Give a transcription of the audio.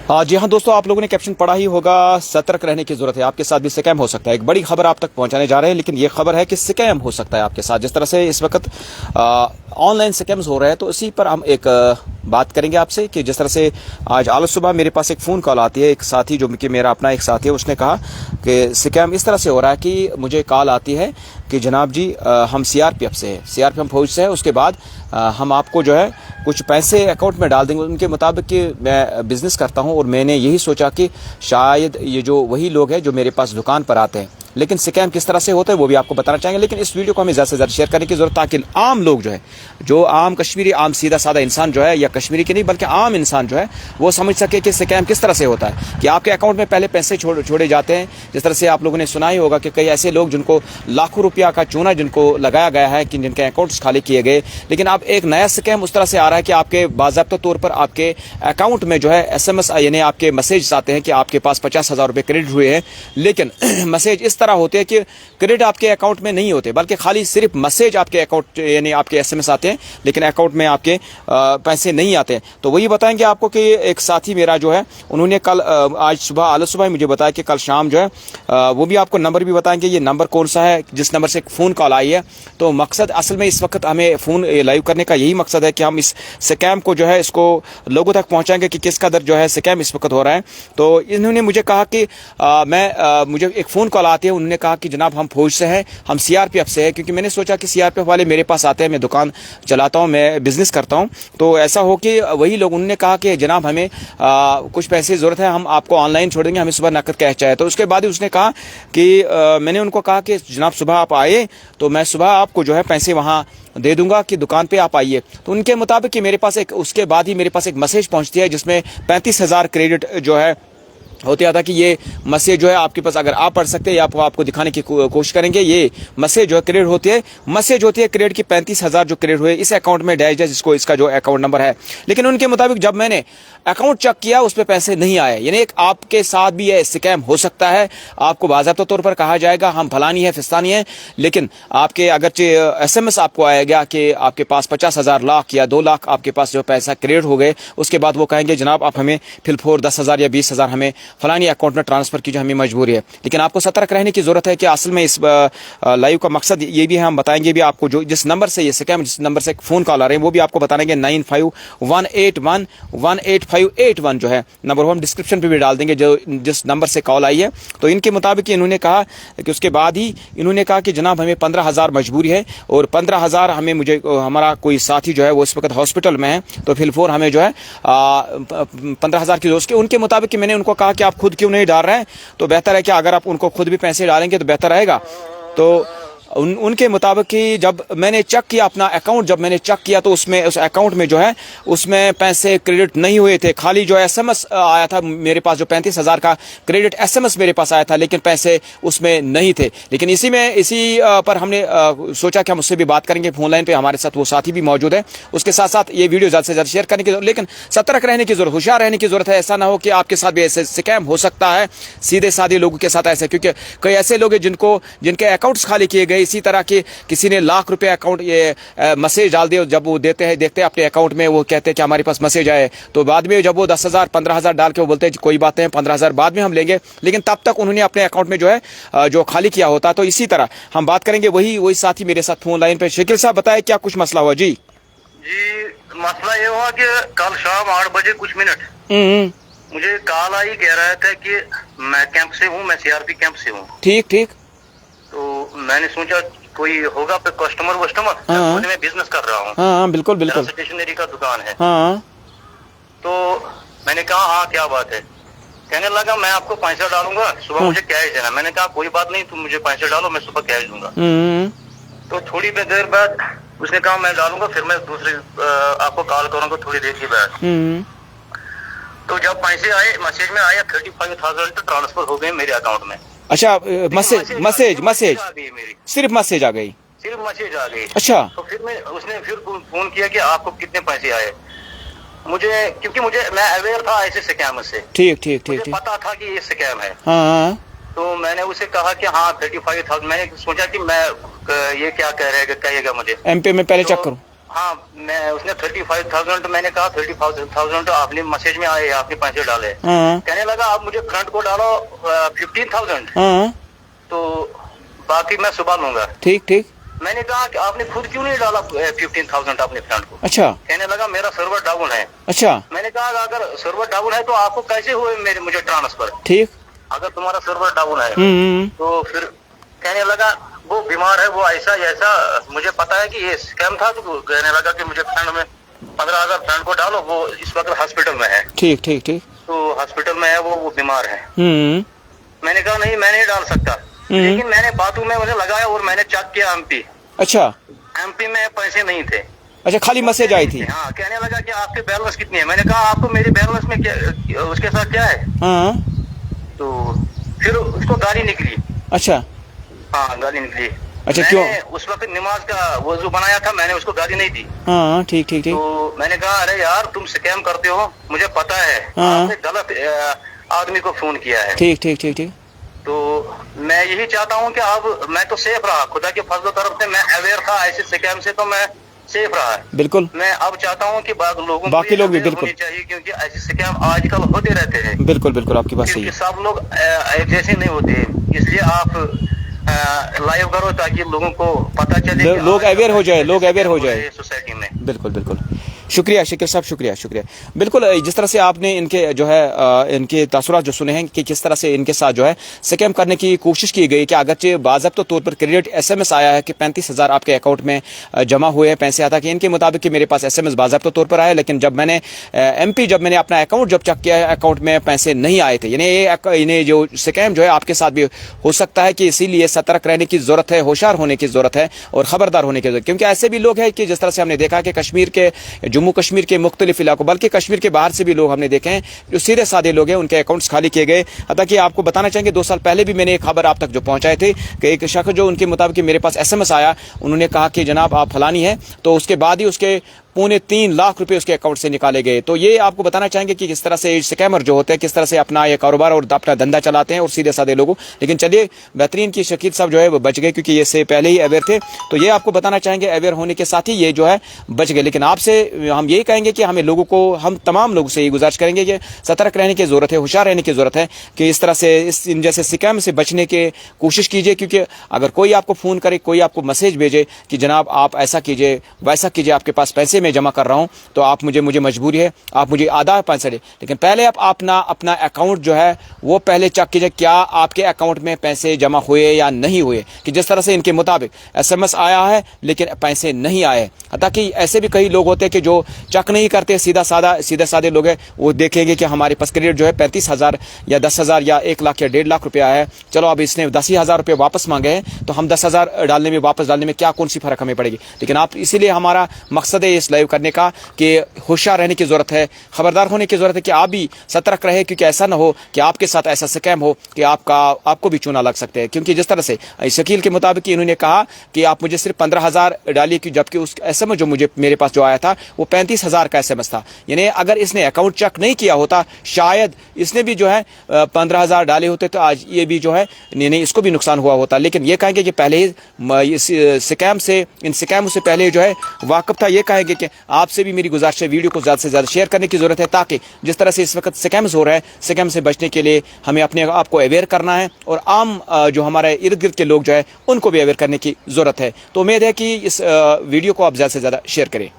जी हाँ दोस्तों, आप लोगों ने कैप्शन पढ़ा ही होगा, सतर्क रहने की जरूरत है, आपके साथ भी स्कैम हो सकता है। एक बड़ी खबर आप तक पहुंचाने जा रहे हैं, लेकिन ये खबर है कि स्कैम हो सकता है आपके साथ। जिस तरह से इस वक्त ऑनलाइन स्कैम्स हो रहे हैं, तो इसी पर हम एक बात करेंगे आपसे कि जिस तरह से आज आज सुबह मेरे पास एक फ़ोन कॉल आती है, एक साथी जो कि मेरा अपना एक साथी है, उसने कहा कि स्कैम इस तरह से हो रहा है कि मुझे कॉल आती है कि जनाब जी हम सीआरपीएफ से हैं, सीआरपीएफ फौज से है, उसके बाद हम आपको जो है कुछ पैसे अकाउंट में डाल देंगे। उनके मुताबिक कि मैं बिज़नेस करता हूं और मैंने यही सोचा कि शायद ये जो वही लोग हैं जो मेरे पास दुकान पर आते हैं, लेकिन स्कैम किस तरह से होता है वो भी आपको बताना चाहेंगे। लेकिन इस वीडियो को हमें ज़्यादा से ज़्यादा शेयर करने की जरूरत, ताकि आम लोग जो है, जो आम कश्मीरी आम सीधा साधा इंसान जो है, या कश्मीरी की नहीं बल्कि आम इंसान जो है, वो समझ सके कि स्कैम किस तरह से होता है। कि आपके अकाउंट में पहले पैसे छोड़े जाते हैं। जिस तरह से आप लोगों ने सुना ही होगा कि कई ऐसे लोग जिनको लाखों रुपया का चूना जिनको लगाया गया है, कि जिनके अकाउंट्स खाली किए गए, लेकिन अब एक नया स्कैम उस तरह से आ रहा है कि आपके बाज़ाब्ता तौर पर आपके अकाउंट में जो है SMS यानी आपके मैसेज आते हैं कि आपके पास 50,000 रुपये क्रेडिट हुए हैं। लेकिन मैसेज इस तरह होते हैं कि क्रेडिट आपके अकाउंट में नहीं होते, बल्कि खाली सिर्फ मैसेज आपके अकाउंट यानी आपके SMS आते हैं, लेकिन अकाउंट में आपके पैसे नहीं आते। तो वही बताएंगे आपको कि एक साथी मेरा जो है, उन्होंने कल आज सुबह आल सुबह मुझे बताया कि कल शाम जो है वो भी आपको नंबर भी बताएंगे, ये नंबर कौन सा है जिस नंबर से फ़ोन कॉल आई है। तो मकसद असल में इस वक्त हमें फ़ोन लाइव करने का यही मकसद है कि हम इस स्कैम को जो है इसको लोगों तक पहुंचाएंगे कि किस कदर जो है स्कैम इस वक्त हो रहा है। तो इन्होंने मुझे कहा कि मुझे एक फ़ोन कॉल आती है, उन्होंने कहा कि जनाब हम फौज से हैं, हम सीआरपीएफ से हैं, क्योंकि मैंने सोचा कि सीआरपीएफ वाले मेरे पास आते हैं, मैं दुकान चलाता हूं, मैं बिज़नेस करता हूं, तो ऐसा हो कि वही लोग, उन्होंने कहा कि जनाब हमें कुछ पैसे की ज़रूरत है, हम आपको ऑनलाइन छोड़ देंगे, हमें सुबह नकद कैश चाहिए। तो उसके बाद ही उसने कहा कि मैंने उनको कहा कि जनाब सुबह आप आए तो मैं सुबह आपको जो है पैसे वहाँ दे दूंगा कि दुकान पे आप आइए। तो उनके मुताबिक कि मेरे पास एक, उसके बाद ही मेरे पास एक मैसेज पहुंचती है जिसमें 35,000 क्रेडिट जो है होता था। कि ये मैसेज जो है आपके पास, अगर आप पढ़ सकते हैं या आपको दिखाने की कोशिश करेंगे, ये मैसेज जो है क्रेडिट होती है, मैसेज होती है क्रेडिट की 35,000 जो क्रेडिट हुए इस अकाउंट में डैश है, जिसको इसका जो अकाउंट नंबर है। लेकिन उनके मुताबिक जब मैंने अकाउंट चेक किया उस पर पैसे नहीं आए। यानी एक आपके साथ भी ये स्कैम हो सकता है, आपको बाज़ाब्ता तौर पर कहा जाएगा हम फलानी है फिस्तानी है, लेकिन आपके अगरचे SMS आपको आएगा कि आपके पास 50,000 लाख या 2 लाख आपके पास जो पैसा क्रेडिट हो गए, उसके बाद वो कहेंगे जनाब आप हमें फिलफोर 10,000 या 20,000 हमें फलानी अकाउंट में ट्रांसफर कीजिए, हमें मजबूरी है। लेकिन आपको सतर्क रहने की जरूरत है कि असल में इस लाइव का मकसद ये भी है, हम बताएंगे भी आपको जो जिस नंबर से ये स्कैम, जिस नंबर से फोन कॉल आ रहे हैं वो भी आपको बताएंगे। 9518118581 जो है नंबर, हम डिस्क्रिप्शन पे भी डाल देंगे, जो जिस नंबर से कॉल आई है। तो इनके मुताबिक इन्होंने कहा कि उसके बाद ही इन्होंने कहा कि जनाब हमें 15,000 मजबूरी है, और 15,000 हमें, मुझे हमारा कोई साथी जो है वो इस वक्त हॉस्पिटल में है, तो फिलफोर हमें जो है 15,000 की दोस्त के। उनके मुताबिक कि मैंने उनको कहा कि आप खुद क्यों नहीं डाल रहे हैं, तो बेहतर है कि अगर आप उनको खुद भी पैसे डालेंगे तो बेहतर रहेगा। तो उनके मुताबिक कि जब मैंने चेक किया अपना अकाउंट, जब मैंने चेक किया तो उसमें उस अकाउंट में जो है उसमें पैसे क्रेडिट नहीं हुए थे, खाली जो SMS आया था मेरे पास, जो 35,000 का क्रेडिट SMS मेरे पास आया था, लेकिन पैसे उसमें नहीं थे। लेकिन इसी पर हमने सोचा कि हम उससे भी बात करेंगे फोन लाइन पे, हमारे साथ वो साथी भी मौजूद है। उसके साथ साथ ये वीडियो ज़्यादा से ज़्यादा शेयर करने की जरूरत, लेकिन सतर्क रहने की जरूरत, होशियार रहने की जरूरत है। ऐसा ना हो कि आपके साथ भी ऐसे स्कैम हो सकता है, सीधे साधे लोगों के साथ ऐसे, क्योंकि कई ऐसे लोग हैं जिनके अकाउंट्स खाली किए गए इसी तरह के, किसी ने लाख रुपए अकाउंट ये मैसेज डाल दिए, जब वो देखते हैं अपने अकाउंट में, वो कहते हैं कि हमारे पास मैसेज आए, तो बाद में जब वो 10,000 15,000 डाल के वो बोलते हैं कोई बात नहीं 15,000 बाद में हम लेंगे, लेकिन तब तक उन्होंने अपने अकाउंट में जो है जो खाली किया होता। तो इसी तरह हम बात करेंगे, वही साथी मेरे साथ फोन लाइन पे। शकील साहब बताए क्या कुछ मसला हुआ? जी मसला ये हुआ कि कल शाम 8 बजे कुछ मिनट मुझे कॉल आई, कह रहा था कि मैं कैंप से हूँ, मैं CRP कैंप से हूँ। ठीक। तो मैंने सोचा कोई होगा कस्टमर मैं बिजनेस कर रहा हूँ। हाँ बिल्कुल स्टेशनरी का दुकान है। हाँ। तो मैंने कहा हाँ क्या बात है, कहने लगा मैं आपको पैसा डालूंगा, सुबह मुझे कैश देना। मैंने कहा कोई बात नहीं, तुम मुझे पैसे डालो, मैं सुबह कैश दूंगा। तो थोड़ी देर बाद उसने कहा मैं डालूंगा, फिर मैं दूसरे आपको कॉल करूंगा थोड़ी देर के बाद। तो जब पैसे आए, मैसेज में आया 35,000 ट्रांसफर हो गए मेरे अकाउंट में। अच्छा, मैसेज सिर्फ मैसेज आ गई? सिर्फ मैसेज आ गई। अच्छा। तो फिर उसने फोन किया कि आपको कितने पैसे आए, क्योंकि मैं अवेयर था ऐसे स्कैम से। ठीक पता था कि ये स्कैम है। हाँ। तो मैंने उसे कहा कि हाँ 35,000। मैंने सोचा कि मैं ये क्या कह रहे कहिएगा मुझे, MP में पहले चेक करूँ। हाँ मैं उसने 35,000 मैंने कहा 35,000 आपने मैसेज में आए आपने पैसे डाले कहने लगा आप मुझे फ्रंट को डालो 15,000 तो बाकी मैं सुबह लूंगा ठीक ठीक मैंने कहा कि आपने खुद क्यों नहीं डाला 15,000 अपने फ्रंट को अच्छा कहने लगा मेरा सर्वर डाउन है अच्छा मैंने कहा अगर सर्वर डाउन है तो आपको कैसे हुए मुझे ट्रांसफर ठीक अगर तुम्हारा सर्वर डाउन है तो फिर कहने लगा वो बीमार है वो ऐसा मुझे पता है कि ये स्कैम था तो कहने लगा कि मुझे फ्रेंड में 15,000 फ्रेंड को डालो वो इस वक्त हॉस्पिटल में है ठीक ठीक ठीक तो हॉस्पिटल में है वो बीमार है मैंने कहा नहीं मैं नहीं डाल सकता लेकिन मैंने बातों में उन्हें लगाया और मैंने चेक किया एमपी अच्छा एमपी में पैसे नहीं थे अच्छा खाली मैसेज आई थी हाँ कहने लगा कि आपके बैलेंस कितनी है मैंने कहा आपको मेरी बैलेंस में क्या उसके साथ क्या है तो फिर उसको गाली निकली अच्छा हाँ गाली निकली अच्छा मैंने क्यों उस वक्त नमाज का वजू बनाया था मैंने उसको गाली नहीं दी हाँ ठीक ठीक ठीक तो मैंने कहा अरे यार तुम स्कैम करते हो मुझे पता है आपने गलत आदमी को फोन किया है ठीक ठीक ठीक ठीक तो मैं यही चाहता हूँ कि अब मैं तो सेफ रहा खुदा के फजल तरफ से मैं अवेयर था ऐसे स्कैम से तो मैं सेफ रहा बिल्कुल मैं अब चाहता हूँ कि लोगों बाकी लोग भी aware बिल्कुल होनी चाहिए क्योंकि ऐसे स्कैम आजकल होते रहते हैं बिल्कुल बिल्कुल आपकी बात सही क्योंकि है सब लोग एक जैसे नहीं होते इसलिए आप लाइव करो ताकि लोगों को पता चले कि लोग आज अवेयर हो जाए लोग scam अवेयर हो रहे जाए हैं सोसाइटी में बिल्कुल बिल्कुल शुक्रिया शकील साहब शुक्रिया शुक्रिया बिल्कुल जिस तरह से आपने इनके जो है इनके तासुरात जो सुने हैं कि किस तरह से इनके साथ जो है स्कैम करने की कोशिश की गई कि अगरचे बाज़ाब्ता तौर पर क्रेडिट SMS आया है कि 35,000 आपके अकाउंट में जमा हुए हैं पैसे आता कि इनके मुताबिक कि मेरे पास SMS बाज़ाब्ता तौर पर आया लेकिन जब मैंने जब मैंने अपना अकाउंट जब चेक किया अकाउंट में पैसे नहीं आए थे यानी इन्हें जो स्कैम जो है आपके साथ भी हो सकता है कि इसीलिए सतर्क रहने की ज़रूरत है होशियार होने की ज़रूरत है और ख़बरदार होने की ज़रूरत क्योंकि ऐसे भी लोग हैं कि जिस तरह से हमने देखा कि कश्मीर के जम्मू कश्मीर के मुख्तलिफ इलाकों बल्कि कश्मीर के बाहर से भी लोग हमने देखे हैं जो सीधे साधे लोग हैं उनके अकाउंट्स खाली किए गए हालांकि आपको बताना चाहेंगे 2 साल पहले भी मैंने एक खबर आप तक जो पहुंचाए थे कि एक शख्स जो उनके मुताबिक मेरे पास SMS आया उन्होंने कहा कि जनाब आप फलानी है तो उसके बाद ही उसके 2.25 लाख रुपए उसके अकाउंट से निकाले गए तो ये आपको बताना चाहेंगे कि किस तरह से स्कैमर जो होते हैं किस तरह से अपना ये कारोबार और अपना धंधा चलाते हैं और सीधे साधे लोगों लेकिन चलिए बेहतरीन की शकील साहब जो है वो बच गए क्योंकि ये से पहले ही अवेयर थे तो ये आपको बताना चाहेंगे अवेयर होने के साथ ही ये जो है बच गए लेकिन आपसे हम यही कहेंगे कि हमें लोगों को हम तमाम लोगों से ये गुजारिश करेंगे कि सतर्क रहने की जरूरत है होशियार रहने की जरूरत है कि इस तरह से इन जैसे स्कैम से बचने की कोशिश कीजिए क्योंकि अगर कोई आपको फ़ोन करे कोई आपको मैसेज भेजे कि जनाब आप ऐसा कीजिए वैसा कीजिए आपके पास पैसे मैं जमा कर रहा हूँ तो आप मुझे मजबूरी है आप मुझे आधा पैसा दे लेकिन पहले आप अपना अकाउंट जो है वो पहले चेक कीजिए क्या आपके अकाउंट में पैसे जमा हुए या नहीं हुए कि जिस तरह से इनके मुताबिक SMS आया है लेकिन पैसे नहीं आए ताकि ऐसे भी कई लोग होते हैं कि जो चेक नहीं करते सीधे साधे लोग हैं वो देखेंगे कि हमारे पास क्रेडिट जो है 35,000 या 10,000 या 1 लाख या 1.5 लाख रुपया है चलो अब इसने 10,000 रुपये वापस मांगे हैं तो हम 10,000 वापस डालने में क्या कौन सी फर्क हमें पड़ेगी लेकिन आप इसीलिए हमारा मकसद है इस लाइव करने का कि होशियार रहने की जरूरत है खबरदार होने की जरूरत है कि आप भी सतर्क रहे क्योंकि ऐसा ना हो कि आपके साथ ऐसा स्कैम हो कि आपको भी चूना लग सकते हैं क्योंकि जिस तरह से शकील के मुताबिक इन्होंने कहा कि आप मुझे सिर्फ 15,000 डालिए कि जबकि उस SMS जो मेरे पास जो आया था वो 35,000 का SMS था यानी अगर इसने अकाउंट चेक नहीं किया होता शायद इसने भी जो है 15,000 डाले होते तो आज ये भी जो है नहीं इसको भी नुकसान हुआ होता लेकिन ये कहेंगे कि पहले ही इस स्कैम से इन स्कैम से पहले जो है वाकिफ था ये कहेंगे कि आपसे भी मेरी गुजारिश है वीडियो को ज़्यादा से ज़्यादा शेयर करने की ज़रूरत है ताकि जिस तरह से इस वक्त स्कैम्स हो रहे हैं स्कैम से बचने के लिए हमें अपने आप को अवेयर करना है और आम जो हमारे इर्द गिर्द के लोग जो है उनको भी अवेयर करने की ज़रूरत है तो उम्मीद है कि इस वीडियो को आप ज़्यादा से ज़्यादा शेयर करें